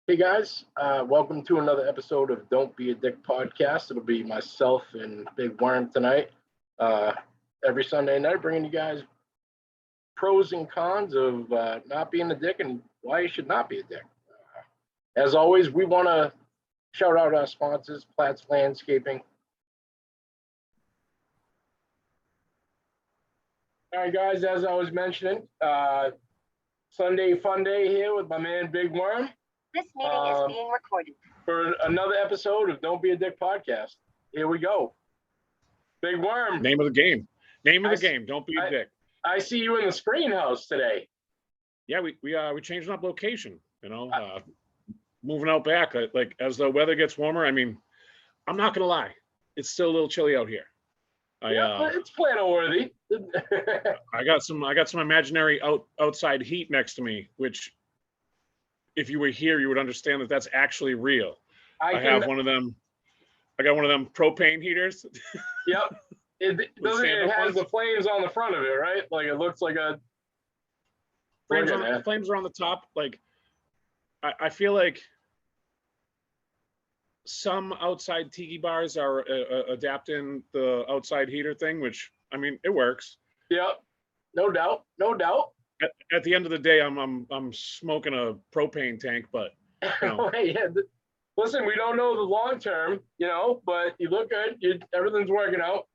Hey guys, welcome to another episode of Don't Be a Dick podcast. It'll be myself and Big Worm tonight. Uh, every Sunday night, bringing you guys pros and cons of not being a dick and why you should not be a dick. As always, we want to shout out our sponsors, Platt's Landscaping. All right, guys, as I was mentioning, Sunday fun day here with my man Big Worm. This meeting is being recorded. For another episode of Don't Be a Dick podcast. Here we go. Big Worm. Name of the game. Don't be a dick. I see you in the Screenhouse today. Yeah, we changing up location. Moving out back. Like as the weather gets warmer. I mean, I'm not gonna lie, it's still a little chilly out here. It's planner worthy. I got some imaginary outside heat next to me, which, if you were here, you would understand that that's actually real. I got one of them propane heaters. Yep. It has the flames on the front of it, right? Like it looks like a flames are on the top. Like I feel like some outside tiki bars are adapting the outside heater thing, which, I mean, it works. Yep. No doubt. At the end of the day, I'm smoking a propane tank, but listen, we don't know the long term, but you look good. Everything's working out.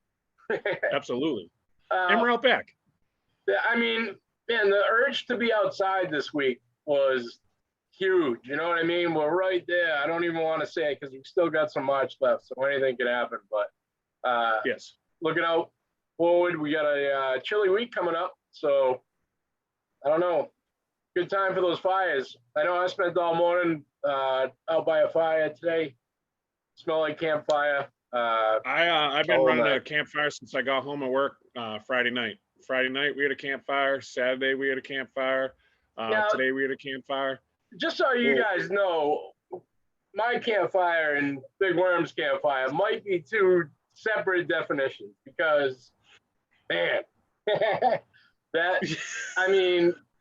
Absolutely. And we're out back. I mean, man, the urge to be outside this week was huge. You know what I mean? We're right there. I don't even want to say it because we've still got some March left, so anything could happen. But yes, looking out forward, we got a chilly week coming up, so I don't know. Good time for those fires. I know I spent all morning out by a fire today. Smell like campfire. I've been running a campfire since I got home at work Friday night. Friday night we had a campfire. Saturday we had a campfire. Today we had a campfire. Just so you guys know, my campfire and Big Worm's campfire might be two separate definitions because, man,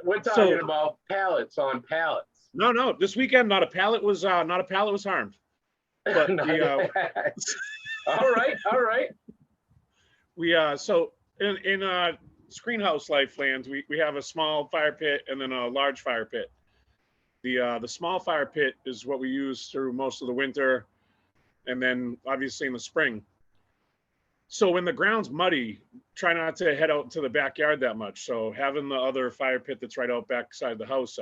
we're talking about pallets on pallets. No. This weekend, not a pallet was harmed. But all right. We so in Screenhouse life lands, we have a small fire pit and then a large fire pit. The small fire pit is what we use through most of the winter, and then obviously in the spring. So when the ground's muddy, try not to head out to the backyard that much. So having the other fire pit that's right out backside the house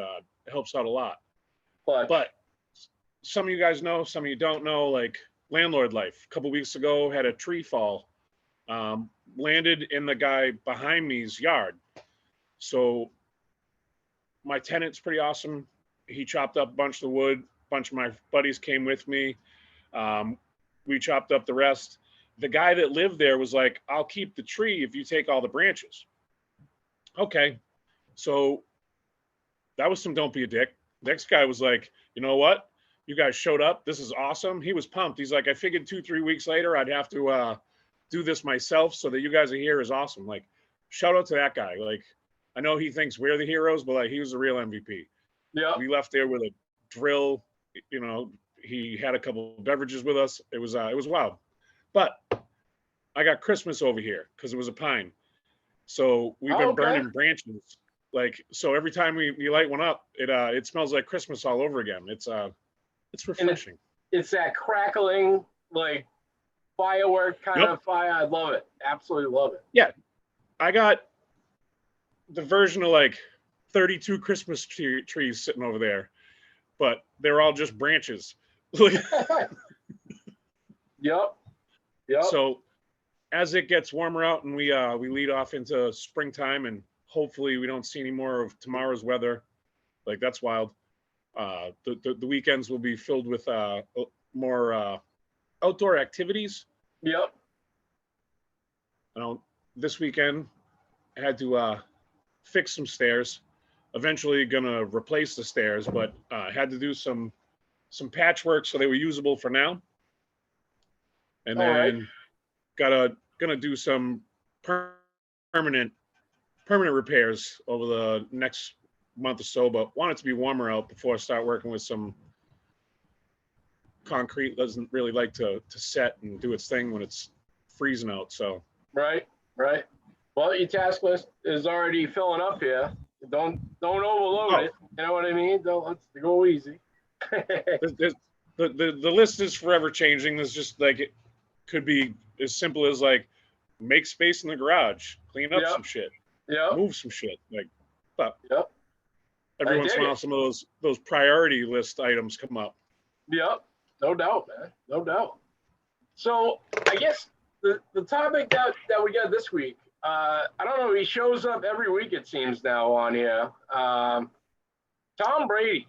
helps out a lot. But some of you guys know, some of you don't know, like landlord life. A couple weeks ago, had a tree fall, landed in the guy behind me's yard. So my tenant's pretty awesome. He chopped up a bunch of the wood. A bunch of my buddies came with me. We chopped up the rest. The guy that lived there was like, I'll keep the tree if you take all the branches. Okay. So that was some don't be a dick. Next guy was like, you know what? You guys showed up. This is awesome. He was pumped. He's like, I figured 2-3 weeks later, I'd have to do this myself so that you guys are here is awesome. Like, shout out to that guy. Like, I know he thinks we're the heroes, but like, he was the real MVP. Yeah. We left there with a drill. He had a couple of beverages with us. It was wild. But I got Christmas over here because it was a pine. So we've been burning branches. Like, so every time we light one up, it smells like Christmas all over again. It's refreshing. It's that crackling, like firework kind of fire. I love it. Absolutely love it. Yeah. I got the version of like 32 Christmas trees sitting over there, but they're all just branches. Yep. So as it gets warmer out and we lead off into springtime, and hopefully we don't see any more of tomorrow's weather. Like, that's wild. The weekends will be filled with more outdoor activities. Yep. This weekend I had to fix some stairs. Eventually gonna replace the stairs, but had to do some patchwork so they were usable for now. And then gonna do some permanent repairs over the next month or so, but want it to be warmer out before I start working with some concrete doesn't really like to set and do its thing when it's freezing out. So Right. Well, your task list is already filling up here. Don't overload it. You know what I mean? Let's go easy. the list is forever changing. There's just like, it could be as simple as like, make space in the garage, clean up some shit, move some shit. Like, but every once in a while, some of those priority list items come up. Yep. No doubt, man. No doubt. So I guess the topic that we got this week, I don't know, he shows up every week, it seems now on here. Tom Brady,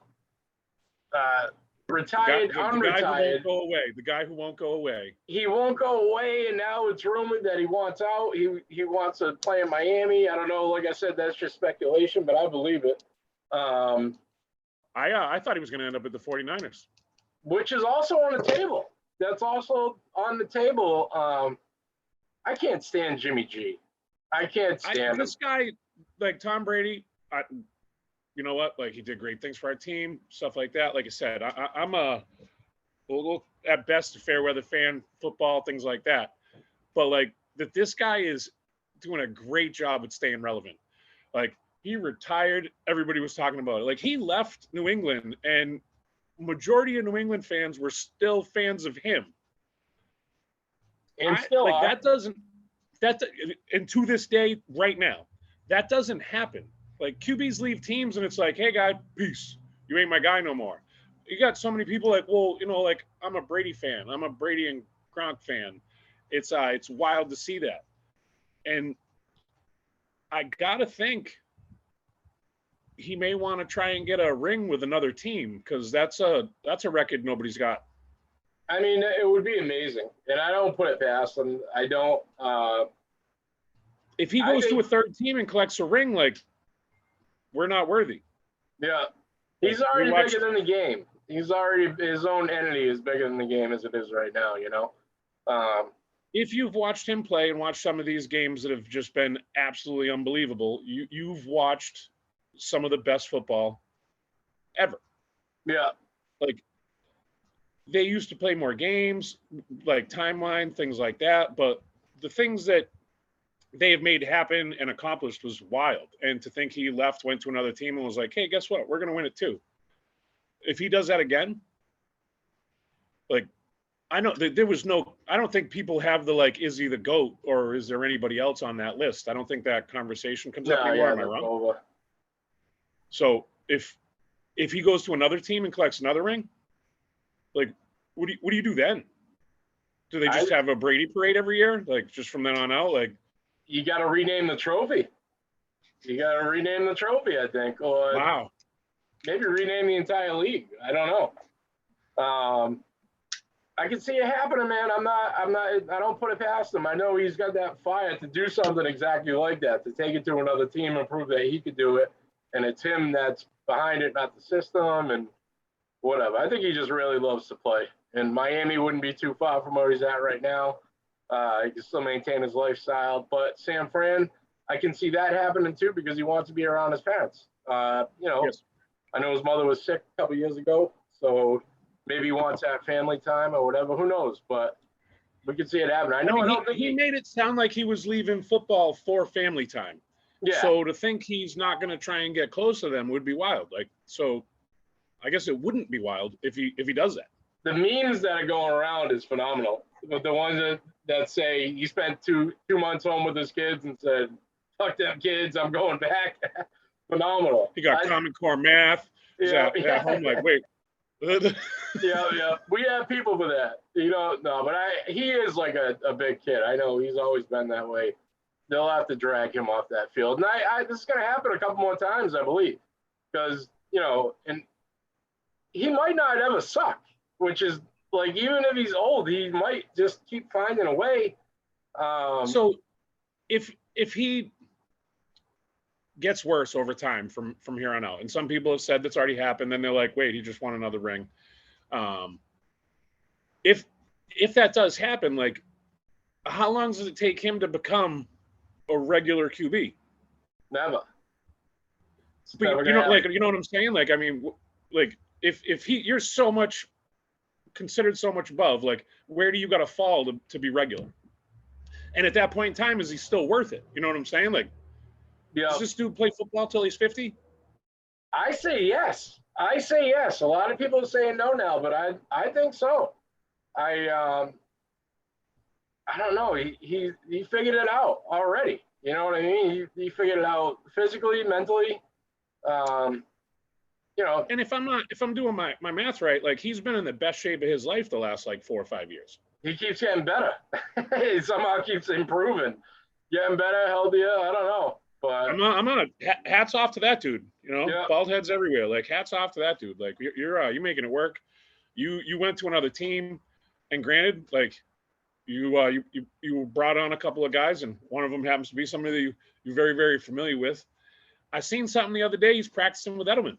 retired, unretired. The guy who won't go away. He won't go away, and now it's rumored that he wants out. He wants to play in Miami. I don't know. Like I said, that's just speculation, but I believe it. I thought he was going to end up at the 49ers. Which is also on the table. That's also on the table. I can't stand Jimmy G. I can't stand this guy, like Tom Brady. You know what? Like, he did great things for our team, stuff like that. Like I said, I'm a at best a fair weather fan, football, things like that. But like that, this guy is doing a great job at staying relevant. Like, he retired, everybody was talking about it. Like, he left New England, and majority of New England fans were still fans of him. And still like and to this day, right now, that doesn't happen. Like, QBs leave teams and it's like, hey, guy, peace. You ain't my guy no more. You got so many people like, well, you know, like, I'm a Brady fan. I'm a Brady and Gronk fan. It's wild to see that. And I got to think he may want to try and get a ring with another team, because that's a record nobody's got. I mean, it would be amazing. And I don't put it past him. I don't. If he goes to a third team and collects a ring, like, we're not worthy. Yeah. He's already bigger than the game. He's already, his own entity is bigger than the game as it is right now, you know? If you've watched him play and watched some of these games that have just been absolutely unbelievable, you've watched some of the best football ever. Yeah. Like, they used to play more games, like timeline, things like that. But the things that they have made happen and accomplished was wild. And to think he left, went to another team and was like, hey, guess what? We're going to win it too. If he does that again, like, I know there was no, I don't think people have the, like, is he the GOAT or is there anybody else on that list? I don't think that conversation comes up anymore. Am I wrong? Over. So if he goes to another team and collects another ring, like, what do you do then? Do they just have a Brady parade every year? Like, just from then on out? Like, you got to rename the trophy. I think. Or wow. Maybe rename the entire league. I don't know. I can see it happening, man. I don't put it past him. I know he's got that fire to do something exactly like that, to take it to another team and prove that he could do it. And it's him that's behind it, not the system and whatever. I think he just really loves to play. And Miami wouldn't be too far from where he's at right now. He can still maintain his lifestyle. But San Fran, I can see that happening too, because he wants to be around his parents. Yes. I know his mother was sick a couple years ago, so maybe he wants that family time or whatever. Who knows? But we can see it happen. I don't think he made it sound like he was leaving football for family time. Yeah. So to think he's not going to try and get close to them would be wild. Like, so I guess it wouldn't be wild if he does that. The memes that are going around is phenomenal. But the ones that say he spent two months home with his kids and said, "Fuck them kids, I'm going back." Phenomenal. He got Common Core math. He's at home like, wait. Yeah. We have people for that. But he is like a big kid. I know he's always been that way. They'll have to drag him off that field. And this is going to happen a couple more times, I believe. Because, and he might not ever suck, which is, like, even if he's old, he might just keep finding a way. So if he gets worse over time from here on out, and some people have said that's already happened, then they're like, wait, he just won another ring. If that does happen, like, how long does it take him to become a regular QB? Never. But you know what I'm saying? Like, I mean, like, if you're so much considered so much above. Like, where do you got to fall to be regular? And at that point in time, is he still worth it? You know what I'm saying? Like, Yeah. does this dude play football till he's 50? I say yes. I say yes. A lot of people are saying no now, but I think so. I don't know. He figured it out already. You know what I mean? He figured it out physically, mentally. You know. And if I'm doing my math right, like he's been in the best shape of his life the last like 4 or 5 years. He keeps getting better. He somehow keeps improving, getting better, healthier. I don't know, but I'm not. Hats off to that dude. You know, yeah. bald heads everywhere. Like, hats off to that dude. Like, you're making it work. You went to another team, and granted, like you brought on a couple of guys, and one of them happens to be somebody that you're very, very familiar with. I seen something the other day. He's practicing with Edelman.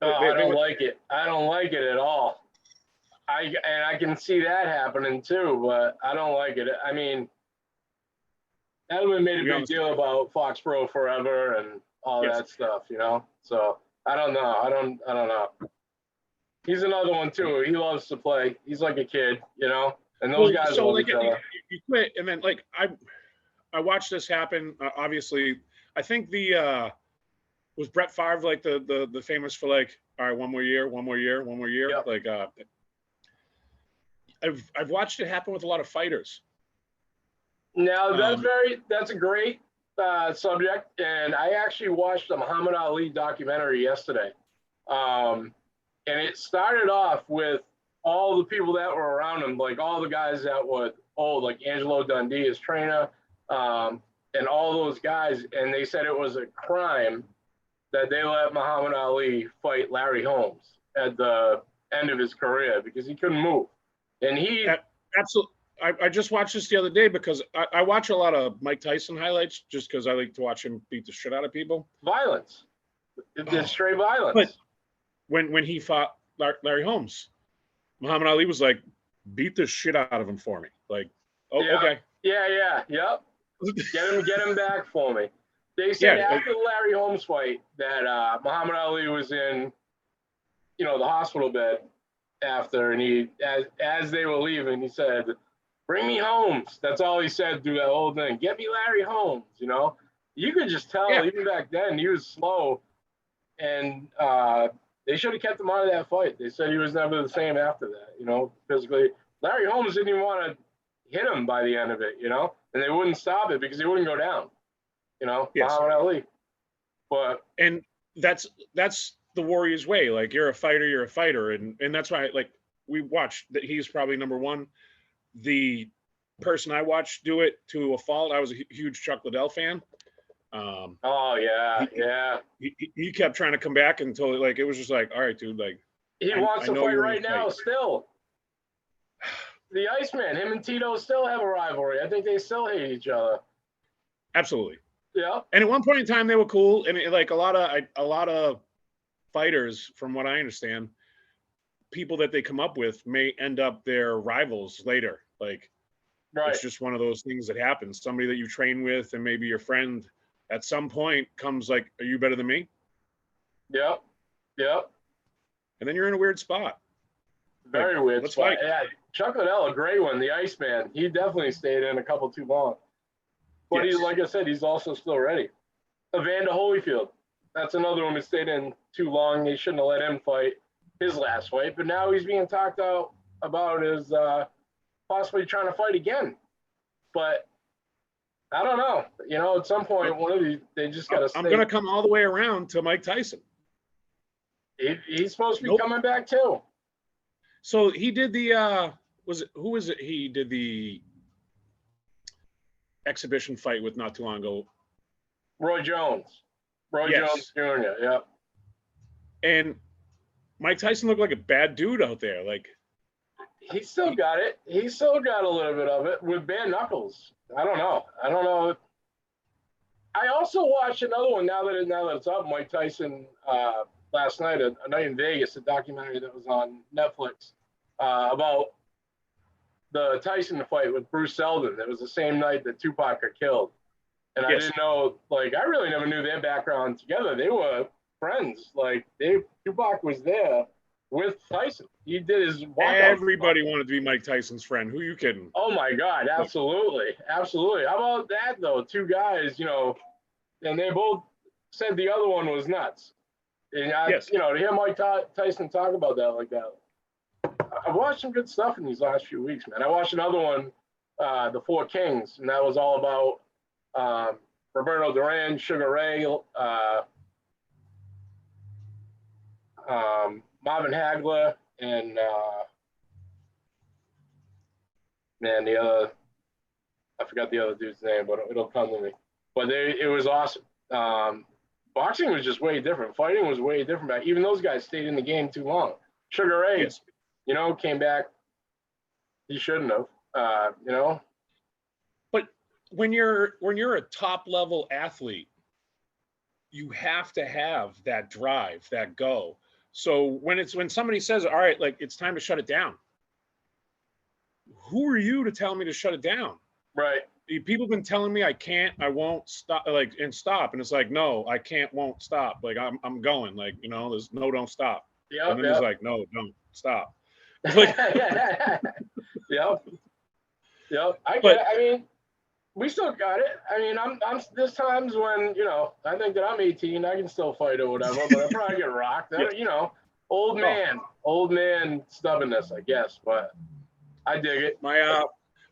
I don't like it. I don't like it at all. I can see that happening too, but I don't like it. I mean, Edelman made a big deal about Foxborough forever and all that stuff, you know. So I don't know. I don't know. He's another one too. He loves to play. He's like a kid, you know. And those guys love each other. You quit, and then like I watched this happen. Obviously, I think was Brett Favre like the famous for like, all right, one more year. Yep. Like I've watched it happen with a lot of fighters. Now that's a great subject, and I actually watched the Muhammad Ali documentary yesterday, and it started off with all the people that were around him, like all the guys that were old, like Angelo Dundee, his trainer, and all those guys, and they said it was a crime that they let Muhammad Ali fight Larry Holmes at the end of his career because he couldn't move. And he absolutely. I just watched this the other day because I watch a lot of Mike Tyson highlights just because I like to watch him beat the shit out of people. Violence. It's straight violence. But when he fought Larry Holmes, Muhammad Ali was like, beat the shit out of him for me. Like, okay. Yeah. Yep. Get him back for me. They said after the Larry Holmes fight that Muhammad Ali was in, you know, the hospital bed after, and he, as they were leaving, he said, "Bring me Holmes." That's all he said through that whole thing. Get me Larry Holmes. You know, you could just tell even back then he was slow, and they should have kept him out of that fight. They said he was never the same after that. You know, physically, Larry Holmes didn't even want to hit him by the end of it. You know, and they wouldn't stop it because he wouldn't go down. You know, Muhammad Ali. But and that's the Warriors way. Like, you're a fighter, and that's why like we watched that he's probably number one. The person I watched do it to a fault. I was a huge Chuck Liddell fan. He kept trying to come back until like it was just like, all right, dude, like he wants to fight right now still. The Iceman, him and Tito still have a rivalry. I think they still hate each other. Absolutely. Yeah. And at one point in time, they were cool, and like a lot of fighters, from what I understand, people that they come up with may end up their rivals later. Like, it's just one of those things that happens. Somebody that you train with and maybe your friend at some point comes like, "Are you better than me?" Yep. And then you're in a weird spot. Very weird spot. Fight. Yeah. Chuck Liddell, a great one. The Iceman. He definitely stayed in a couple too long. But he's, like I said, he's also still ready. Evander Holyfield. That's another one who stayed in too long. They shouldn't have let him fight his last fight. But now he's being talked about as possibly trying to fight again. But I don't know. You know, at some point, one of these, they just got to stay. I'm going to come all the way around to Mike Tyson. He's supposed to be coming back too. So he did the who was it? He did the exhibition fight with not too long ago. Roy Jones. Jones Jr. Yeah. And Mike Tyson looked like a bad dude out there. Like, he still got it. He still got a little bit of it with bare knuckles. I don't know. I also watched another one now that it's up. Mike Tyson last night, a night in Vegas, a documentary that was on Netflix about the Tyson fight with Bruce Seldon. It was the same night that Tupac got killed. And I didn't know, like, I really never knew their background together. They were friends. Like, Tupac was there with Tyson. He did his walkout. Everybody wanted to be Mike Tyson's friend. Who you kidding? Oh my God, absolutely, absolutely. How about that though? Two guys, and they both said the other one was nuts. And Yes. to hear Mike Tyson talk about that like that, I've watched some good stuff in these last few weeks, man. I watched another one, The Four Kings, and that was all about Roberto Duran, Sugar Ray, Marvin Hagler, and the other, I forgot the other dude's name, but it'll come to me. But it was awesome. Boxing was just way different. Fighting was way different. Even those guys stayed in the game too long. Sugar Ray, Yes. came back. He shouldn't have. But when you're a top level athlete, you have to have that drive, that go. So when somebody says, all right, like it's time to shut it down, who are you to tell me to shut it down? Right. People have been telling me I can't, I won't stop, and stop. And it's like, no, I can't, won't stop. Like I'm going, like, there's no, don't stop. Yep, And then there's like, no, don't stop. Yep. I mean, we still got it. I mean, I'm there's times when, I think that I'm 18, I can still fight or whatever, but I probably get rocked. Yes. Old man stubbornness, I guess, but I dig it.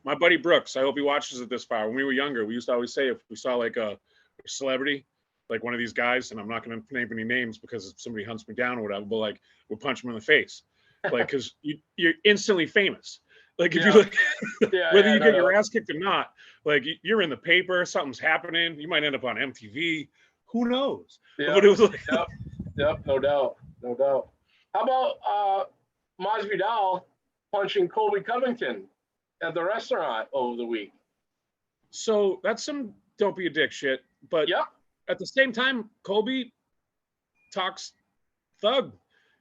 My buddy Brooks, I hope he watches it this far. When we were younger, we used to always say if we saw like a celebrity, like one of these guys, and I'm not going to name any names because if somebody hunts me down or whatever, but like we'll punch him in the face, like because you're instantly famous. Like if you look, whether you get your ass kicked or not, like you're in the paper, something's happening, you might end up on MTV. Who knows? Yep. But it was like, Yep, no doubt. How about Masvidal punching Colby Covington at the restaurant over the week? So that's some don't be a dick shit. But at the same time, Colby talks thug.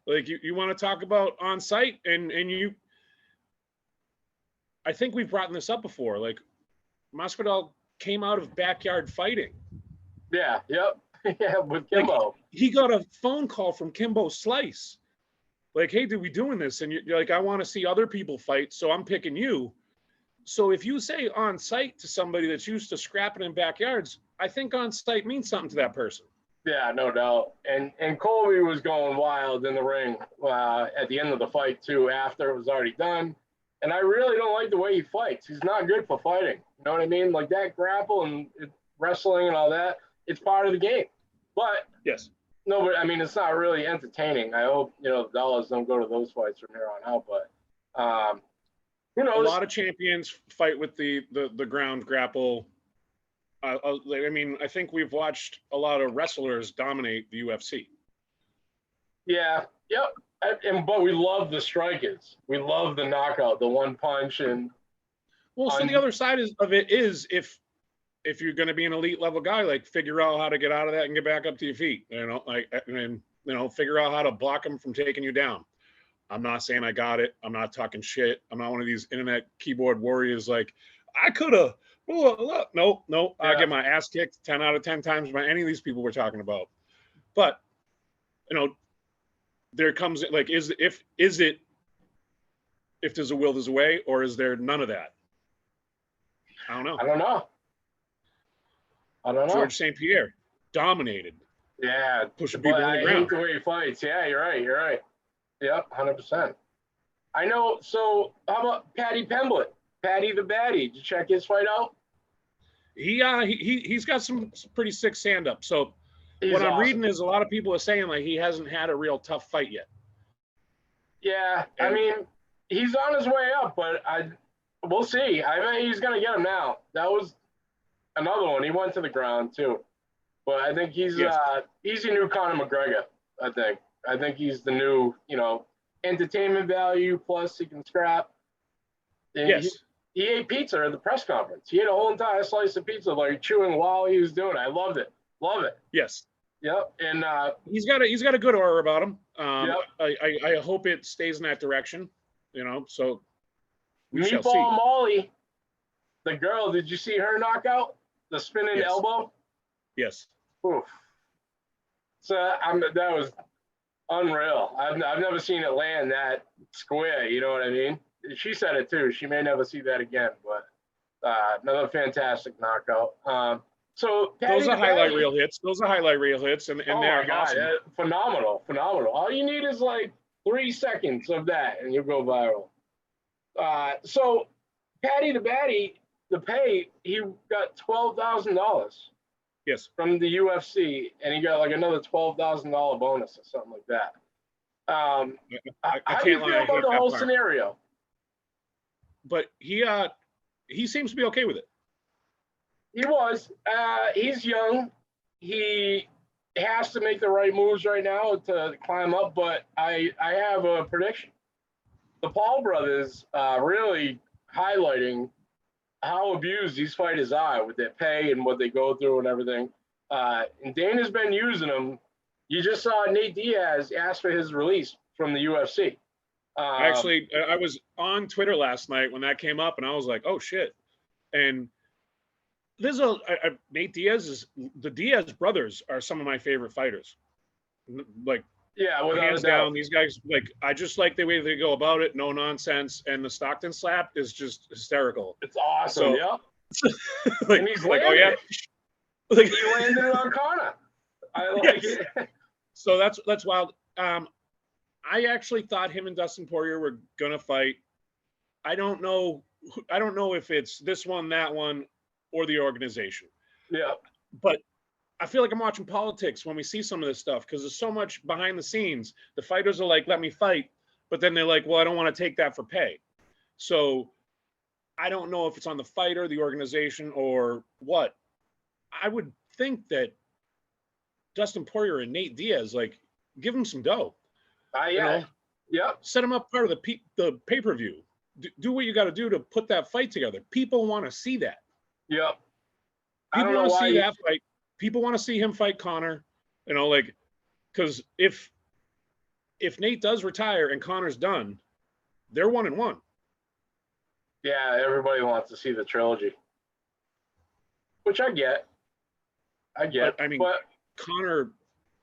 Like you want to talk about on site and you. I think we've brought this up before. Like Masvidal came out of backyard fighting. Yeah. Yep. Yeah, with Kimbo. Like, he got a phone call from Kimbo Slice. Like, hey, dude, we doing this? And you're like, I want to see other people fight, so I'm picking you. So if you say on site to somebody that's used to scrapping in backyards, I think on site means something to that person. Yeah, no doubt. And Colby was going wild in the ring at the end of the fight too, after it was already done. And I really don't like the way he fights. He's not good for fighting. You know what I mean? Like that grapple and wrestling and all that, it's part of the game. But yes. No, but I mean, it's not really entertaining. I hope, the dollars don't go to those fights from here on out. But who knows? A lot of champions fight with the ground grapple. I mean, I think we've watched a lot of wrestlers dominate the UFC. Yeah. Yep. But we love the strikers. We love the knockout, the one punch, and. Well, so the other side of it is if you're going to be an elite level guy, like figure out how to get out of that and get back up to your feet. Figure out how to block them from taking you down. I'm not saying I got it. I'm not talking shit. I'm not one of these internet keyboard warriors. Like I could have. No. Yeah. I get my ass kicked 10 out of 10 times by any of these people we're talking about. But there comes like if there's a will, there's a way, or is there none of that? I don't know. George St. Pierre dominated. Yeah, pushing people on the ground. I hate the way he fights. Yeah, you're right. Yep, 100%. I know. So how about Paddy Pimblett? Paddy the Baddy. Did you check his fight out? He's got some pretty sick stand-up. So what I'm reading is a lot of people are saying like he hasn't had a real tough fight yet. Yeah, I mean, he's on his way up, but we'll see. I mean, he's gonna get him now. That was another one. He went to the ground too, but I think he's your new Conor McGregor. I think he's the new entertainment value plus he can scrap. And yes. He ate pizza at the press conference. He ate a whole entire slice of pizza, like chewing while he was doing it. I loved it. Love it. Yes. Yep. And he's got a good aura about him. Yep. I hope it stays in that direction. So we shall see. Meatball Molly, the girl. Did you see her knockout? The spinning elbow. Yes. Oof. So that was Unreal. I've never seen it land that square. You know what I mean? She said it too. She may never see that again, but another fantastic knockout. So Patty Those are the highlight Batty- reel hits. Those are highlight reel hits, and Oh my they're God, awesome. phenomenal, phenomenal. All you need is like 3 seconds of that, and you'll go viral. So Patty the Batty, the pay, he got $12,000 Yes. from the UFC, and he got like another $12,000 bonus or something like that. I How do you can't feel lie. I about hate the that whole part. scenario? But he seems to be okay with it. He was. He's young. He has to make the right moves right now to climb up. But I have a prediction. The Paul brothers really highlighting how abused these fighters are with their pay and what they go through and everything. And Dana's been using them. You just saw Nate Diaz ask for his release from the UFC. Actually, I was on Twitter last night when that came up, and I was like, "Oh shit!" And there's Nate Diaz the Diaz brothers are some of my favorite fighters. Like, yeah, without hands a doubt. down, these guys, like, I just like the way they go about it, no nonsense, and the Stockton slap is just hysterical. It's awesome. So- Yep. Like, And he's like, oh landed yeah, it. like, He landed it on Connor. I like Yes. it. so that's wild. I actually thought him and Dustin Poirier were gonna fight. I don't know if it's this one, that one, or the organization. Yeah. But I feel like I'm watching politics when we see some of this stuff because there's so much behind the scenes. The fighters are like, "Let me fight," but then they're like, "Well, I don't want to take that for pay." So I don't know if it's on the fighter, the organization, or what. I would think that Dustin Poirier and Nate Diaz, like, give them some dough. Yeah. You know, Yep. set them up part of the pay-per-view. Do what you got to do to put that fight together. People want to see that. Yep. I People don't know want to why see that fight. People want to see him fight Connor. You know, like, because if Nate does retire and Connor's done, they're 1-1. Yeah, everybody wants to see the trilogy, which I get. But I mean, but Connor,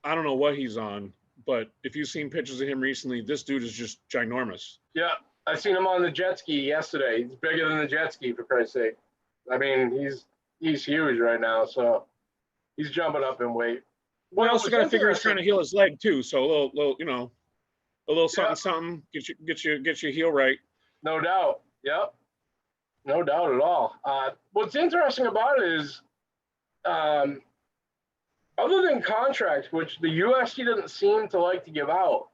I don't know what he's on, but if you've seen pictures of him recently, this dude is just ginormous. yeah, I seen him on the jet ski yesterday. He's bigger than the jet ski, for Christ's sake. I mean, he's huge right now, so he's jumping up in weight. We also got to figure he's trying to heal his leg too. So a little, a little something, Yeah. something, get your heel right. No doubt. Yep. No doubt at all. What's interesting about it is, other than contracts, which the UFC doesn't seem to like to give out,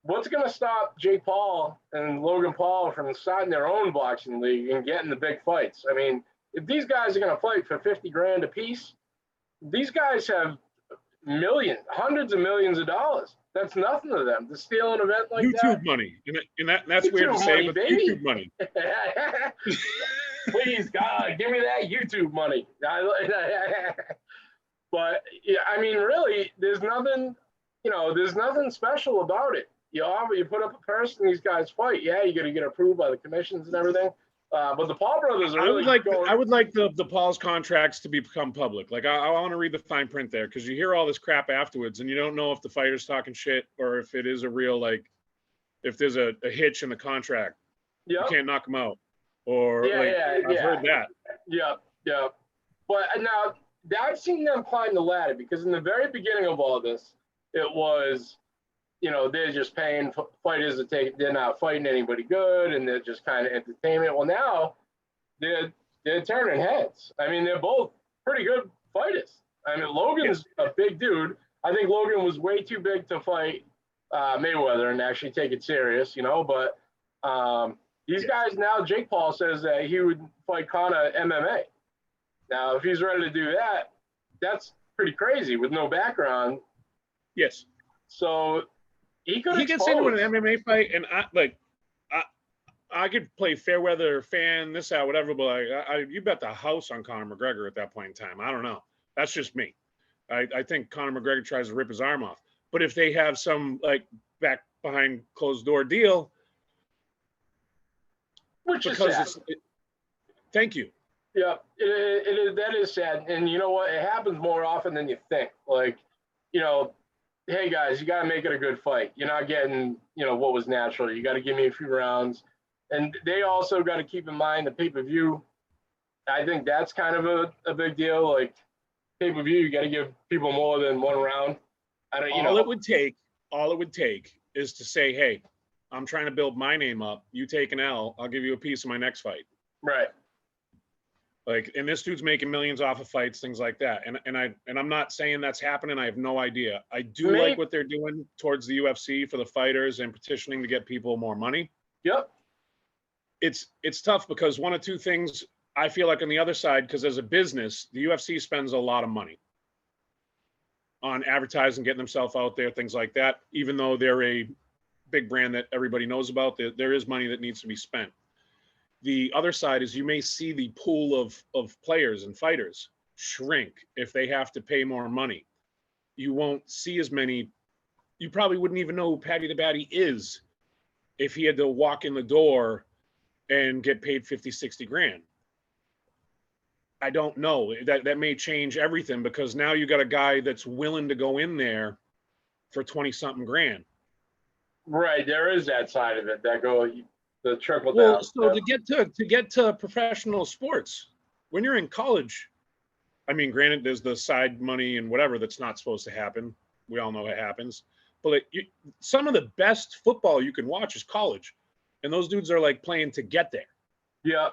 what's going to stop Jake Paul and Logan Paul from starting their own boxing league and getting the big fights? I mean, if these guys are going to fight for 50 grand a piece, these guys have hundreds of millions of dollars. That's nothing to them to steal an event like YouTube money, and that's weird to YouTube say, money, but baby. YouTube money. that. Please, God, give me that YouTube money. But yeah, I mean, really, there's nothing special about it. You put up a person, these guys fight. Yeah, you got to get approved by the commissions and everything. But the Paul brothers are really I would like the Paul's contracts to become public. Like, I want to read the fine print there, because you hear all this crap afterwards and you don't know if the fighter's talking shit or if it is a real, like, if there's a hitch in the contract, you Yep. can't knock them out. Or I've heard that. Yeah. But now I've seen them climb the ladder, because in the very beginning of all this, it was, they're just paying fighters they're not fighting anybody good, and they're just kind of entertainment. Well, now they're turning heads. I mean, they're both pretty good fighters. I mean, Logan's a big dude. I think Logan was way too big to fight Mayweather and actually take it serious, but these guys now, Jake Paul says that he would fight Conor MMA. Now, if he's ready to do that, that's pretty crazy with no background. Yes. So he gets into an MMA fight, and I could play fair weather fan, this, that, whatever, but you bet the house on Conor McGregor at that point in time. I don't know. That's just me. I think Conor McGregor tries to rip his arm off. But if they have some, like, back behind closed door deal, which is sad. Thank you. Yeah, that is sad. And you know what? It happens more often than you think. Like, hey guys, you got to make it a good fight. You're not getting, what was natural. You got to give me a few rounds. And they also got to keep in mind the pay-per-view. I think that's kind of a big deal. Like pay-per-view, you got to give people more than one round. I don't, All it would take is to say, hey, I'm trying to build my name up. You take an L, I'll give you a piece of my next fight. Right. Like, and this dude's making millions off of fights, things like that. And I'm not saying that's happening. I have no idea. I do like what they're doing towards the UFC for the fighters and petitioning to get people more money. Yep. It's tough because one of two things I feel like on the other side, because as a business, the UFC spends a lot of money on advertising, getting themselves out there, things like that. Even though they're a big brand that everybody knows about, there is money that needs to be spent. The other side is you may see the pool of players and fighters shrink if they have to pay more money. You won't see as many. You probably wouldn't even know who Paddy the Baddy is if he had to walk in the door and get paid 50, 60 grand. I don't know. That may change everything because now you got a guy that's willing to go in there for 20 something grand. Right. There is that side of it that the trickle down. Well, so to get to professional sports, when you're in college, I mean, granted, there's the side money and whatever that's not supposed to happen. We all know it happens. But some of the best football you can watch is college, and those dudes are like playing to get there. Yeah.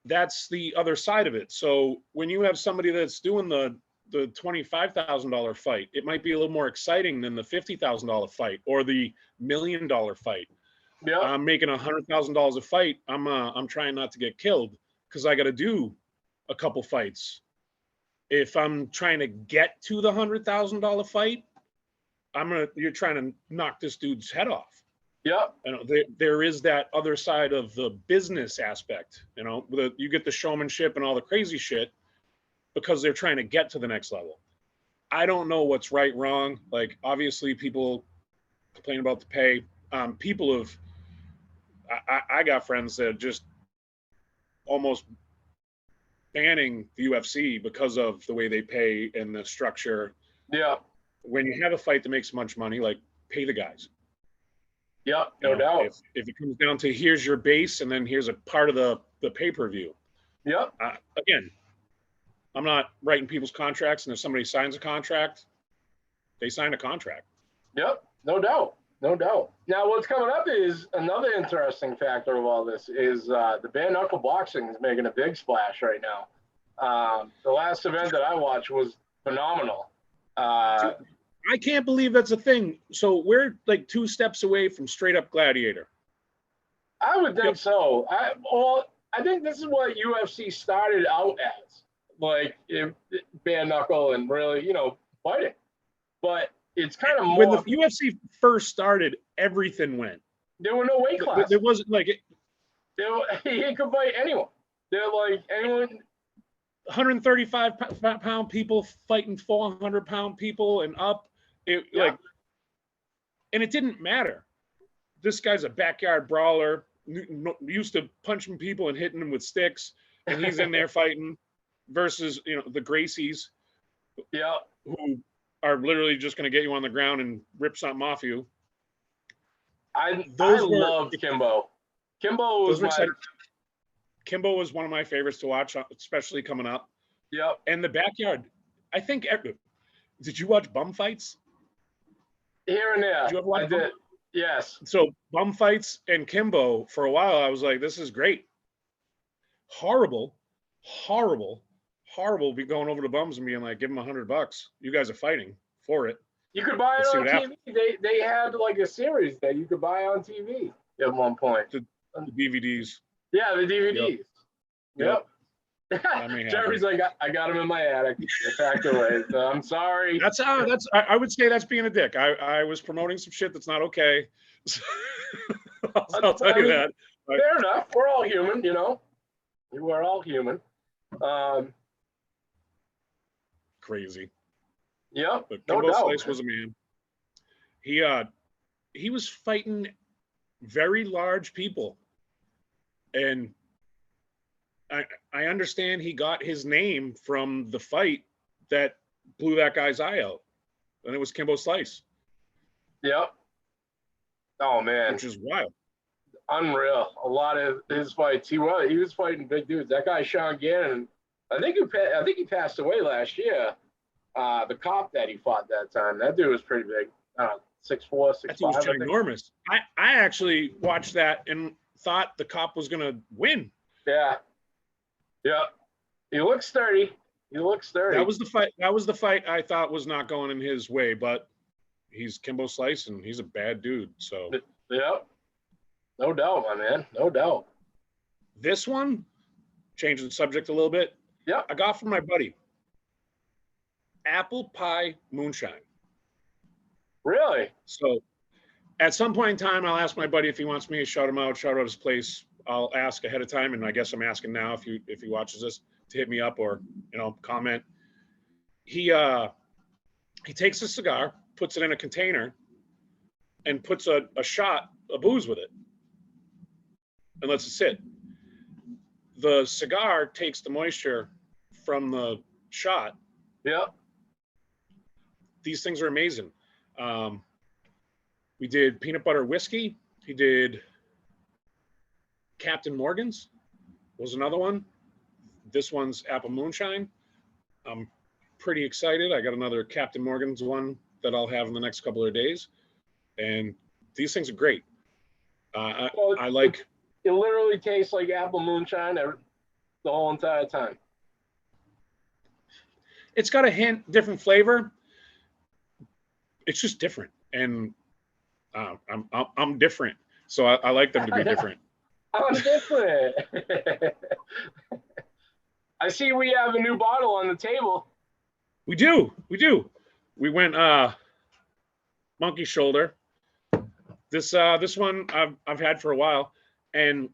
That's the other side of it. So when you have somebody that's doing the $25,000 fight, it might be a little more exciting than the $50,000 fight or the $1 million fight. Yeah. I'm making $100,000 a fight. I'm trying not to get killed because I got to do a couple fights. If I'm trying to get to the $100,000 fight, you're trying to knock this dude's head off. Yeah. There is that other side of the business aspect. You get the showmanship and all the crazy shit because they're trying to get to the next level. I don't know what's right, wrong. Like obviously people complain about the pay. I got friends that are just almost banning the UFC because of the way they pay and the structure. Yeah. When you have a fight that makes much money, like pay the guys. Yeah, no doubt. If it comes down to here's your base and then here's a part of the pay-per-view. Yeah. Again, I'm not writing people's contracts, and if somebody signs a contract, they sign a contract. Yep, no doubt. No doubt. Now, what's coming up is another interesting factor of all this is the bare knuckle boxing is making a big splash right now. The last event that I watched was phenomenal. I can't believe that's a thing. So we're like 2 steps away from straight up gladiator. I would think so. I think this is what UFC started out as, like bare knuckle and really, fighting. But it's kind of more. When the UFC first started, everything went. There were no weight classes. There wasn't like it. He could fight anyone. They're like anyone. 135-pound people fighting 400-pound people and up. And it didn't matter. This guy's a backyard brawler, used to punching people and hitting them with sticks, and he's in there fighting versus the Gracies, who are literally just going to get you on the ground and rip something off you. I loved Kimbo. Kimbo was one of my favorites to watch, especially coming up. Yep. And the backyard, I think. Did you watch bum fights? Here and there. Did you ever watch bum? Yes. So bum fights and Kimbo, for a while, I was like, this is great. Horrible be going over to bums and being like, give them $100. You guys are fighting for it. You could buy it on TV. They had like a series that you could buy on TV at one point. The DVDs. Yeah, the DVDs. Yep. Jerry's like, I got them in my attic. They're packed away. So I'm sorry. I would say that's being a dick. I was promoting some shit that's not okay. I'll tell you that. Fair enough. We're all human, We're all human. Crazy. Yep. But No Kimbo doubt. Slice was a man. He was fighting very large people, and I understand he got his name from the fight that blew that guy's eye out. and it was Kimbo Slice, Yep. Oh man, which is wild. unreal. A lot of his fights, he was fighting big dudes. That guy Sean Gannon, I think he passed away last year. The cop that he fought that time, that dude was pretty big. 6'4", That dude was 6'5". ginormous. I actually watched that and thought the cop was gonna win. Yeah. He looks sturdy. That was the fight I thought was not going in his way, but he's Kimbo Slice and he's a bad dude. So Yep. No doubt, my man. No doubt. this one, changing the subject a little bit. Yeah. I got from my buddy apple pie moonshine. Really? So at some point in time, I'll ask my buddy if he wants me to shout out his place. I'll ask ahead of time, and I guess I'm asking now if he watches this to hit me up or comment. He takes a cigar, puts it in a container, and puts a shot of booze with it, and lets it sit. The cigar takes the moisture from the shot. Yep. These things are amazing. We did peanut butter whiskey. He did Captain Morgan's was another one. This one's apple moonshine. I'm pretty excited. I got another Captain Morgan's one that I'll have in the next couple of days. And these things are great. I like. It literally tastes like apple moonshine the whole entire time. It's got a hint, different flavor. It's just different, and I'm different, so I like them to be different. I'm different. I see we have a new bottle on the table. We do. We went monkey shoulder. This one I've had for a while, and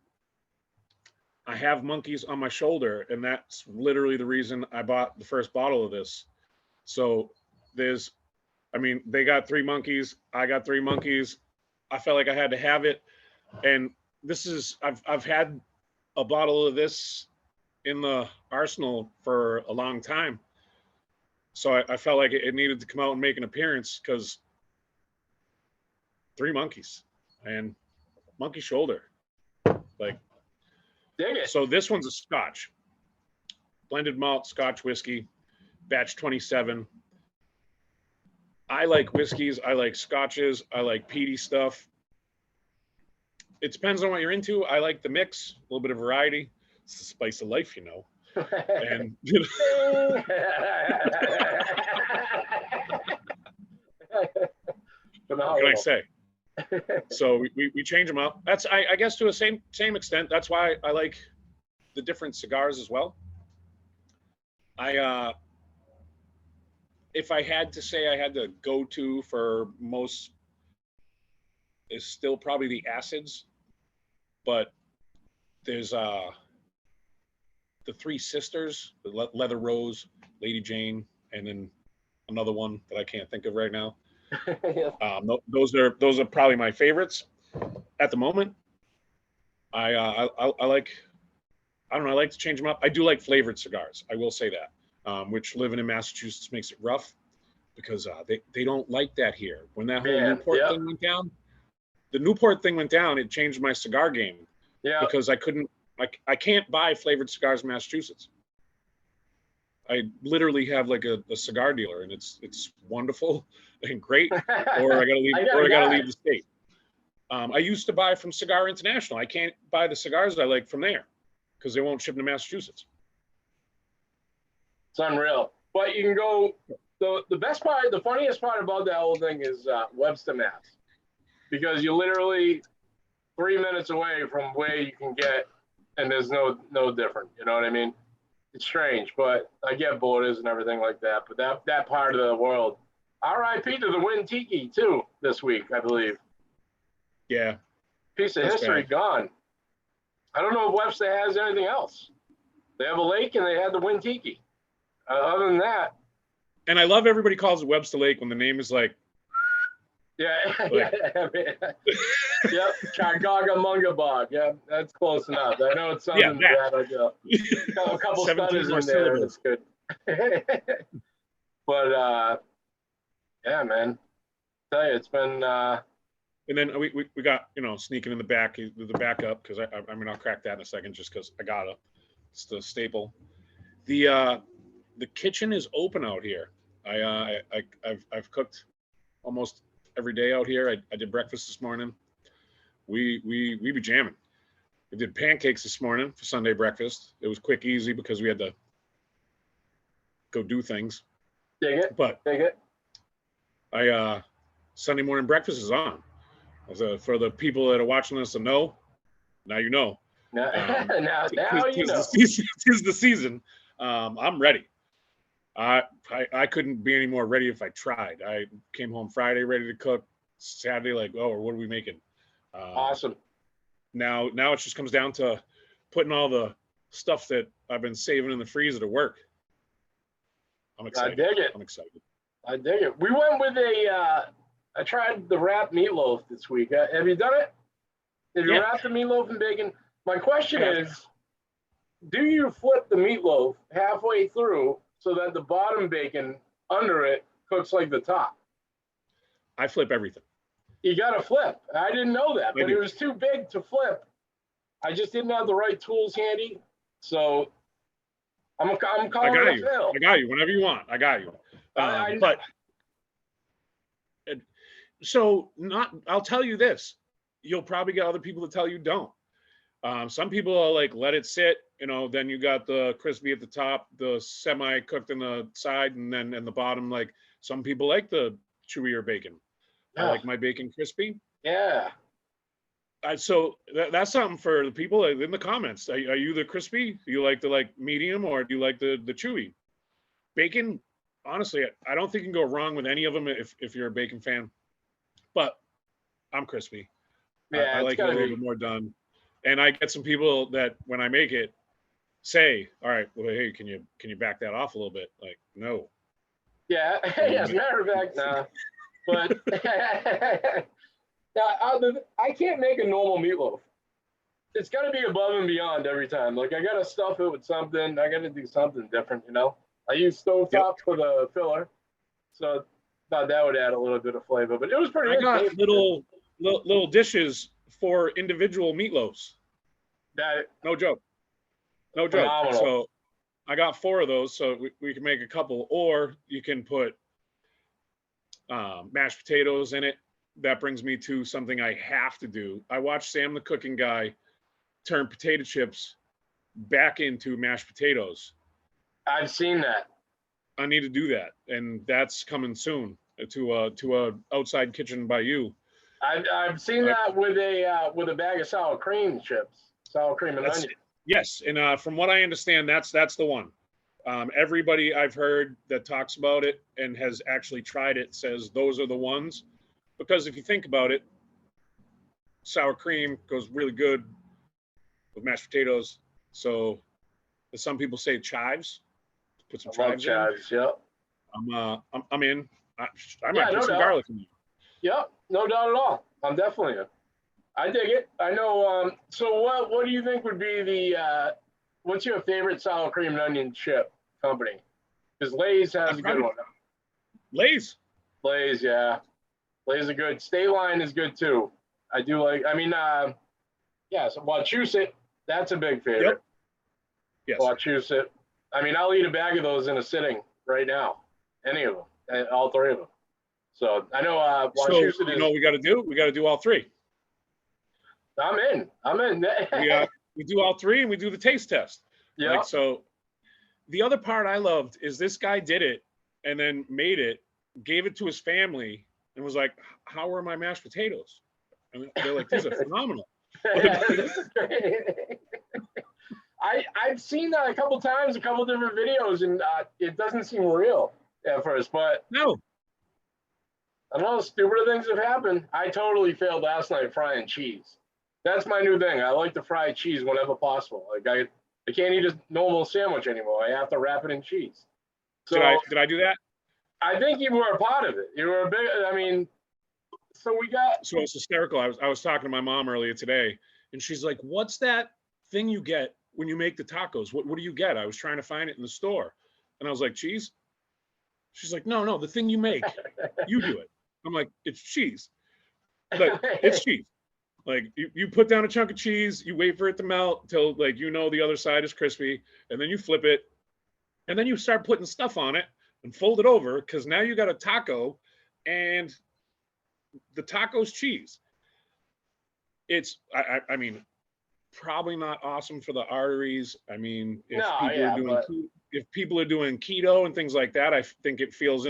I have monkeys on my shoulder, and that's literally the reason I bought the first bottle of this. So they got 3 monkeys, I got 3 monkeys. I felt like I had to have it, and I've had a bottle of this in the arsenal for a long time. So I felt like it needed to come out and make an appearance because 3 monkeys and monkey shoulder. Like, dig it. So this one's a Scotch. Blended malt Scotch whiskey, batch 27. I like whiskeys. I like Scotches. I like peaty stuff. It depends on what you're into. I like the mix, a little bit of variety. It's the spice of life, And what can I say? So we change them up. That's I guess to a same extent. That's why I like the different cigars as well. If I had to say I had to go to for most, is still probably the acids, but there's the 3 sisters, the Leather Rose, Lady Jane, and then another one that I can't think of right now. Those are probably my favorites at the moment. I like, I don't know, I like to change them up. I do like flavored cigars, I will say that, which living in Massachusetts makes it rough because they don't like that here. When that whole Newport thing went down, the Newport thing went down, it changed my cigar game. Yeah. Because I can't buy flavored cigars in Massachusetts. I literally have like a cigar dealer, and it's wonderful and great. Or I gotta leave the state. I used to buy from Cigar International. I can't buy the cigars I like from there because they won't ship to Massachusetts. It's unreal. But you can go. The best part, the funniest part about that whole thing is Webster, Mass, because you're literally 3 minutes away from where you can get, and there's no different. You know what I mean? It's strange, but I get borders and everything like that. But that part of the world, R.I.P. to the Wind Tiki too this week, I believe. Yeah. Piece of history gone. I don't know if Webster has anything else. They have a lake and they had the Wind Tiki. Other than that. And I love everybody calls it Webster Lake when the name is like. Yeah. Yep. Chagaga Yeah, that's close enough. I know it's something that a couple stutters in there. That's good. But Yeah, man. Tell you, it's been And then we got, sneaking in the back, the backup, because I mean, I'll crack that in a second just because I gotta. It's the staple. The kitchen is open out here. I've cooked almost every day out here. I did breakfast this morning. We be jamming. We did pancakes this morning for Sunday breakfast. It was quick, easy because we had to go do things. dig it. But Dig it. Sunday morning breakfast is on. For the people that are watching this to know, now you know. Now, now you know. Tis the season. I'm ready. I couldn't be any more ready if I tried. I came home Friday ready to cook. Saturday, like, oh, what are we making? Awesome. Now it just comes down to putting all the stuff that I've been saving in the freezer to work. I'm excited. I dig it. I'm excited. I dig it. We went with I tried the wrapped meatloaf this week. Have you done it? Have you wrapped the meatloaf in bacon? My question is, do you flip the meatloaf halfway through so that the bottom bacon under it cooks like the top? I flip everything. You got to flip. I didn't know that, but it was too big to flip. I just didn't have the right tools handy. So I'm calling it a fail. I got you. Whenever you want, I got you. But so I'll tell you this. You'll probably get other people to tell you don't. Some people are like, let it sit, then you got the crispy at the top, the semi cooked in the side, and then in the bottom, like some people like the chewier bacon. I like my bacon crispy. Yeah. So that's something for the people in the comments. Are you the crispy? Do you like the medium, or do you like the chewy? Bacon, honestly, I don't think you can go wrong with any of them if you're a bacon fan. But I'm crispy. Yeah, I like it a little bit more done. And I get some people that when I make it say, all right, well, hey, can you back that off a little bit? Like, no. Yeah, as a matter of fact, nah. But I can't make a normal meatloaf. It's got to be above and beyond every time. Like, I got to stuff it with something. I got to do something different, I use stovetop for the filler. So thought that would add a little bit of flavor, but it was pretty good. I got little dishes for individual meatloaves. No joke. Phenomenal. So I got 4 of those, so we can make a couple, or you can put mashed potatoes in it. That brings me to something I have to do. I watched Sam the Cooking Guy turn potato chips back into mashed potatoes. I've seen that. I need to do that, and that's coming soon to a outside kitchen by you. I've seen that with a bag of sour cream chips, sour cream and onion. Yes, and from what I understand, that's the one. Everybody I've heard that talks about it and has actually tried it says those are the ones, because if you think about it, sour cream goes really good with mashed potatoes. So, as some people say, chives. Put some chives in. Yep. I'm in. I might put some garlic in there. Yep, no doubt at all. I'm definitely in. I dig it. I know. So what do you think would be what's your favorite sour cream and onion chip company? Because Lay's has a good one. Lay's, yeah. Lay's are good. State Line is good too. I do like. I mean, so Wachusett, that's a big favorite. Yep. Yes. Wachusett. I mean, I'll eat a bag of those in a sitting right now. Any of them, all 3 of them. So I know Wachusett so, we got to do all 3. I'm in. We do all 3 and we do the taste test. Yeah. So the other part I loved is this guy did it and then made it, gave it to his family, and was like, "How are my mashed potatoes?" And they're like, "These are phenomenal." This is great. I've seen that a couple times, a couple different videos, and it doesn't seem real at first. But no, I don't know. Stupider things have happened. I totally failed last night frying cheese. That's my new thing. I like to fry cheese whenever possible. Like I can't eat a normal sandwich anymore. I have to wrap it in cheese. So did I do that? I think you were a part of it. You were a big. I mean, so it's hysterical. I was talking to my mom earlier today, and she's like, "What's that thing you get when you make the tacos? What do you get?" I was trying to find it in the store, and I was like, "Cheese." She's like, no, the thing you make, you do it. I'm like, it's cheese. Like, it's cheese. Like you put down a chunk of cheese, you wait for it to melt till like the other side is crispy, and then you flip it, and then you start putting stuff on it and fold it over because now you got a taco, and the taco's cheese. It's I mean, probably not awesome for the arteries. I mean, if people are doing keto and things like that, I think it falls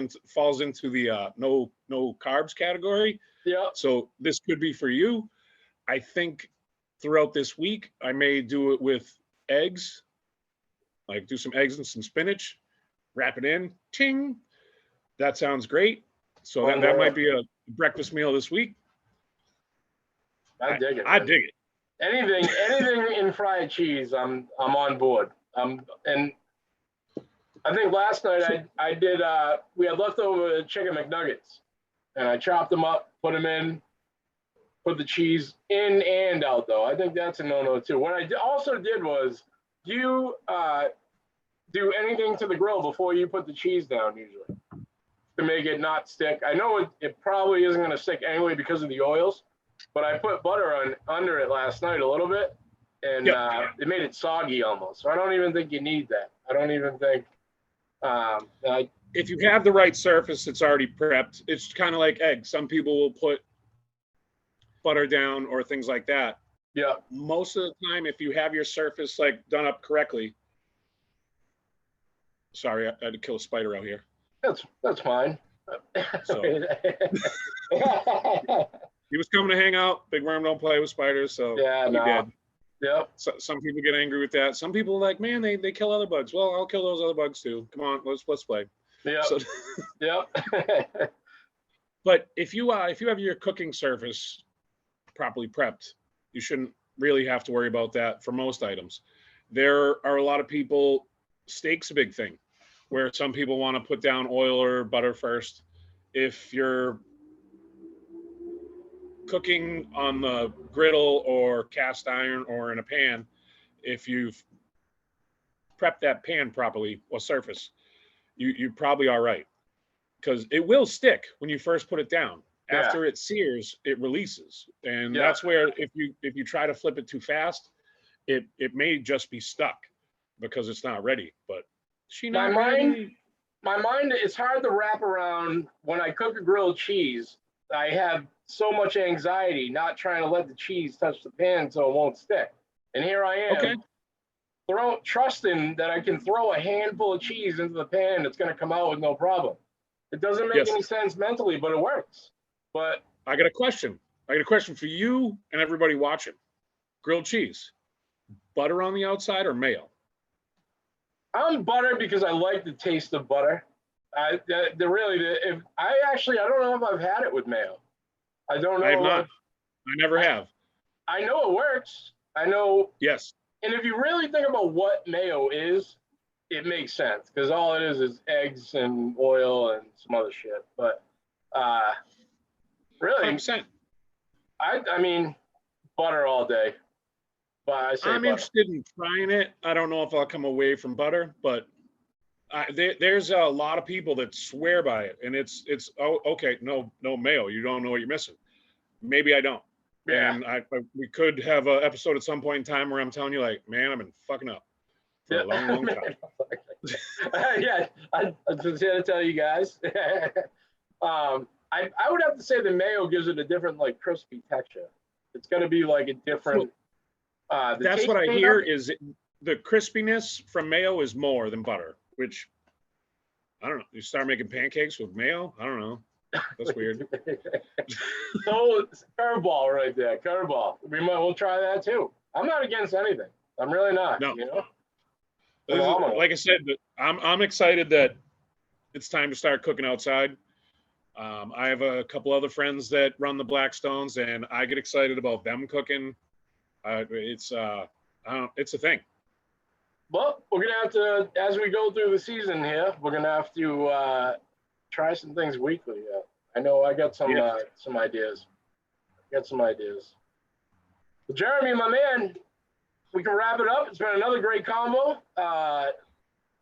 into the no carbs category. Yeah. So this could be for you. I think throughout this week, I may do it with eggs, like do some eggs and some spinach, wrap it in, ting. That sounds great. So that might be a breakfast meal this week. I dig it. I dig it. Anything in fried cheese, I'm on board. And I think last night I did. We had leftover chicken McNuggets, and I chopped them up, put them in. Put the cheese in and out, though. I think that's a no-no, too. What I also did was, do you do anything to the grill before you put the cheese down, usually, to make it not stick? I know it probably isn't going to stick anyway because of the oils, but I put butter under it last night a little bit, and it made it soggy almost. So I don't even think you need that. I don't even think... if you have the right surface, it's already prepped. It's kind of like eggs. Some people will put butter down or things like that. Yeah. Most of the time, if you have your surface like done up correctly. Sorry, I had to kill a spider out here. That's fine. So he was coming to hang out. Big worm don't play with spiders, so yeah, he did. Yep. So, some people get angry with that. Some people are like, man, they kill other bugs. Well, I'll kill those other bugs too. Come on, let's play. Yeah. So, yep. But if you have your cooking surface properly prepped, you shouldn't really have to worry about that for most items. There are a lot of people, steak's a big thing, where some people want to put down oil or butter first. If you're cooking on the griddle or cast iron or in a pan, if you've prepped that pan properly or surface, you're probably all right, because it will stick when you first put it down. After it sears, it releases, and that's where if you try to flip it too fast, it may just be stuck because it's not ready. But my mind, it's hard to wrap around when I cook a grilled cheese. I have so much anxiety not trying to let the cheese touch the pan so it won't stick. And here I am, trusting that I can throw a handful of cheese into the pan, it's going to come out with no problem. It doesn't make any sense mentally, but it works. But I got a question. For you and everybody watching. Grilled cheese, butter on the outside or mayo? I'm butter because I like the taste of butter. I don't know if I've had it with mayo. I don't know. I have not. I never have. I know it works. I know. Yes. And if you really think about what mayo is, it makes sense, because all it is eggs and oil and some other shit. But really, 100%. I mean, butter all day. But I'm interested in trying it. I don't know if I'll come away from butter, but there's a lot of people that swear by it, and it's okay, no mayo, you don't know what you're missing. Maybe I don't. Yeah. And we could have an episode at some point in time where I'm telling you, like, man, I've been fucking up for a long time. Yeah, I was going to tell you guys. I would have to say the mayo gives it a different, like, crispy texture. It's going to be like a different. That's what I hear is the crispiness from mayo is more than butter, which I don't know. You start making pancakes with mayo? I don't know. That's weird. So curveball right there. Curveball. We'll try that too. I'm not against anything. I'm really not. No. You know? Like I said, I'm excited that it's time to start cooking outside. I have a couple other friends that run the Blackstones, and I get excited about them cooking. It's a thing. Well, we're gonna have to, as we go through the season here, we're gonna have to try some things weekly. I know I got some ideas. Well, Jeremy, my man, we can wrap it up. It's been another great combo.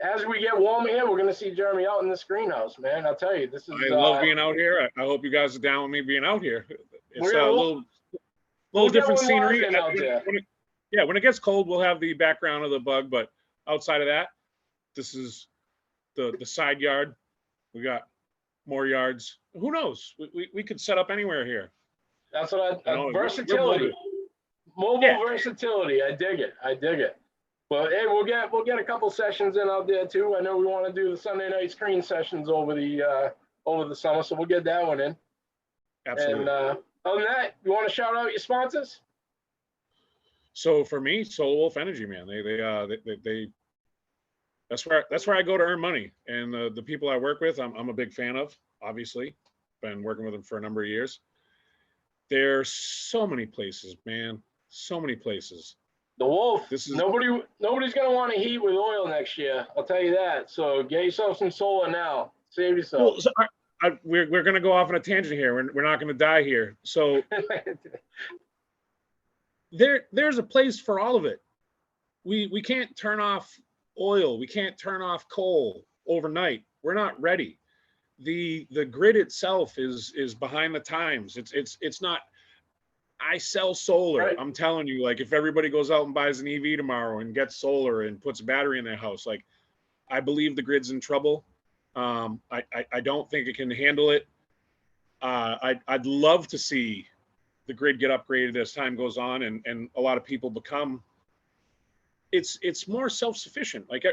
as we get warmer here, we're gonna see Jeremy out in the Screenhouse, man. I'll tell you, this is. I love being out here. I hope you guys are down with me being out here. It's We're a gonna- little we'll get different one scenery. logged in out there. When it gets cold, we'll have the background of the bug, but outside of that, this is the side yard. We got more yards. Who knows? We could set up anywhere here. That's what I know, versatility, mobile Yeah. versatility. I dig it. I dig it. But hey, we'll get a couple sessions in out there too. I know we want to do the Sunday night screen sessions over the summer, so we'll get that one in. Absolutely. And other than that, you want to shout out your sponsors? So for me, Solar Wolf Energy, man, they that's where I go to earn money. And the people I work with, I'm a big fan of. Obviously, been working with them for a number of years. There's so many places, man. So many places. The Wolf. This is Nobody's gonna want to heat with oil next year. I'll tell you that. So get yourself some solar now. Save yourself. well, so we're gonna go off on a tangent here. We're not gonna die here. So there's a place for all of it. We can't turn off oil. We can't turn off coal overnight. We're not ready. The grid itself is behind the times. It's not. I sell solar. Right. I'm telling you, like if everybody goes out and buys an EV tomorrow and gets solar and puts a battery in their house, like I believe the grid's in trouble. I don't think it can handle it. I'd love to see the grid get upgraded as time goes on and a lot of people become. It's more self-sufficient. Like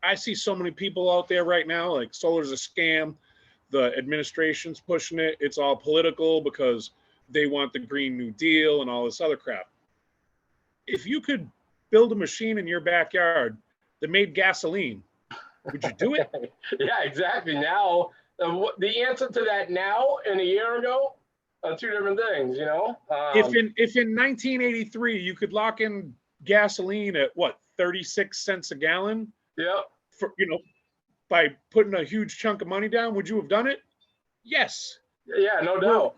I see so many people out there right now, like solar's a scam. The administration's pushing it. It's all political because they want the Green New Deal and all this other crap. If you could build a machine in your backyard that made gasoline, would you do it? Yeah, exactly. Now, the answer to that now and a year ago are two different things, you know? If in 1983 you could lock in gasoline at what, 36 cents a gallon? Yeah. For, by putting a huge chunk of money down, would you have done it? Yes. Yeah, no doubt.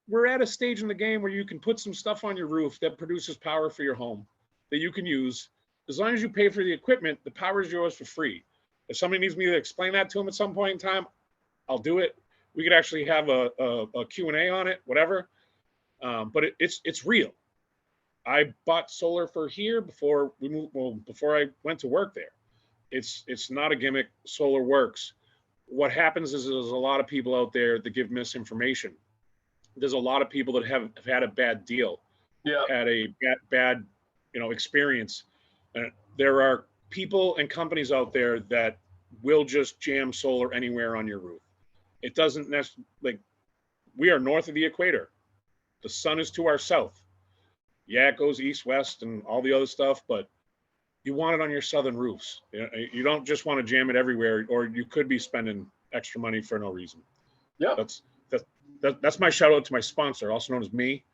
We're at a stage in the game where you can put some stuff on your roof that produces power for your home that you can use. As long as you pay for the equipment, the power is yours for free. If somebody needs me to explain that to them at some point in time, I'll do it. We could actually have a Q&A on it, whatever. But it's real. I bought solar for here before we moved. Well, before I went to work there. It's not a gimmick. Solar works. What happens is there's a lot of people out there that give misinformation. There's a lot of people that have had a bad deal. Yeah. Had a bad experience. There are people and companies out there that will just jam solar anywhere on your roof. It doesn't necessarily, like, we are north of the equator. The sun is to our south. Yeah, it goes east, west, and all the other stuff, but you want it on your southern roofs. You don't just want to jam it everywhere, or you could be spending extra money for no reason. Yeah. That's my shout out to my sponsor, also known as me.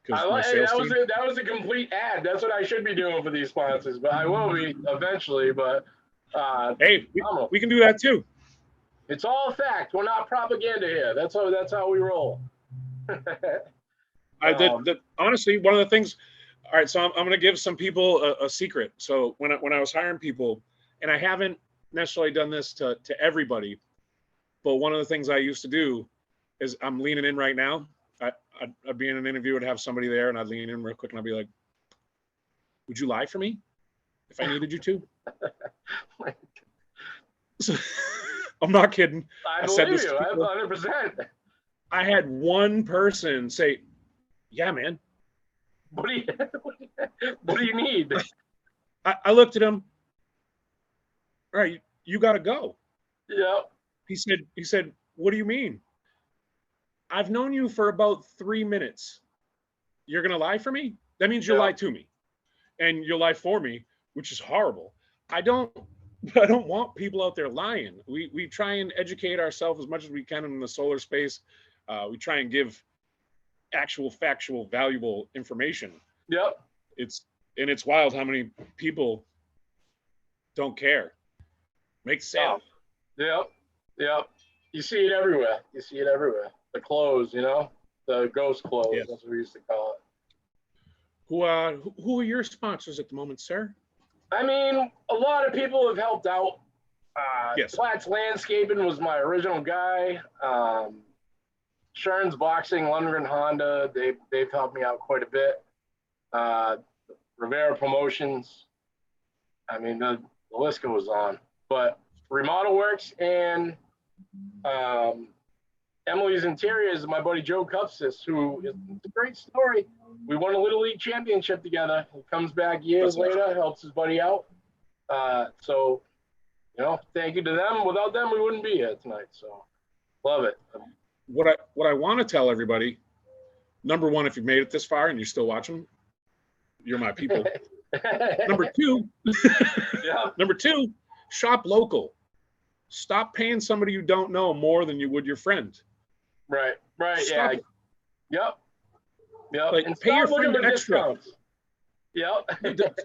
That was a complete ad. That's what I should be doing for these sponsors, but I will be eventually. But hey, we can do that too. It's all a fact. We're not propaganda here. That's how we roll. Honestly, one of the things. All right, so I'm going to give some people a secret. So when I was hiring people, and I haven't necessarily done this to everybody, but one of the things I used to do is I'm leaning in right now. I'd be in an interview, I'd have somebody there, and I'd lean in real quick, and I'd be like, "Would you lie for me if I needed you to?" So, I'm not kidding. I believe you. 100%. I had one person say, "Yeah, man." What do you need? I looked at him. All right, you got to go. Yeah. He said, "What do you mean?" I've known you for about 3 minutes. You're going to lie for me? That means you'll lie to me. And you'll lie for me, which is horrible. I don't want people out there lying. We try and educate ourselves as much as we can in the solar space. We try and give actual, factual, valuable information. Yep. It's wild how many people don't care. Make sense. Yep. You see it everywhere. The clothes, the ghost clothes. Yes. That's what we used to call it. Who are your sponsors at the moment, sir? I mean, a lot of people have helped out. Yes. Platt's Landscaping was my original guy. Sherns Boxing, Lundgren Honda, they've helped me out quite a bit. Rivera Promotions. I mean, the list goes on. But Remodel Works and Emily's Interiors, my buddy Joe Cupsis, who is a great story. We won a Little League championship together. He comes back years later, helps his buddy out. So, you know, thank you to them. Without them, we wouldn't be here tonight. So, love it. What I want to tell everybody, number one, if you've made it this far and you're still watching, you're my people. Number two, Yeah. number two, shop local. Stop paying somebody you don't know more than you would your friend. Right. Stop Yeah. Yep. Like, And pay your stop looking friend for extra. discounts. Yep.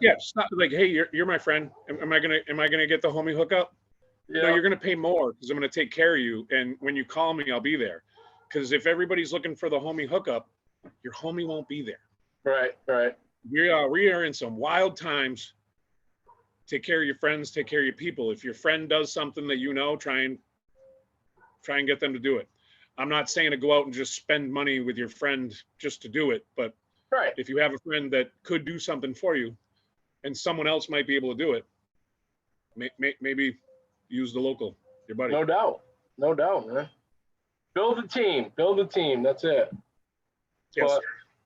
Yeah, stop. Like, hey, you're my friend. Am I gonna get the homie hookup? No, you're gonna pay more because I'm gonna take care of you. And when you call me, I'll be there. Because if everybody's looking for the homie hookup, your homie won't be there. Right. We are in some wild times. Take care of your friends. Take care of your people. If your friend does something that you know, try and get them to do it. I'm not saying to go out and just spend money with your friend just to do it, but Right. if you have a friend that could do something for you, and someone else might be able to do it, maybe use the local, your buddy. No doubt, man. Build a team. That's it. Yes. But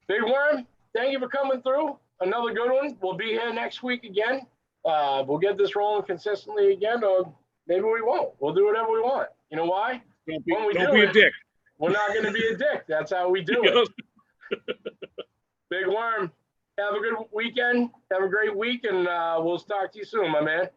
Big Worm, thank you for coming through. Another good one. We'll be here next week again. We'll get this rolling consistently again, or maybe we won't. We'll do whatever we want. You know why? Don't be do a dick. We're not going to be a dick. That's how we do it. Big Worm, have a good weekend. Have a great week, and we'll talk to you soon, my man.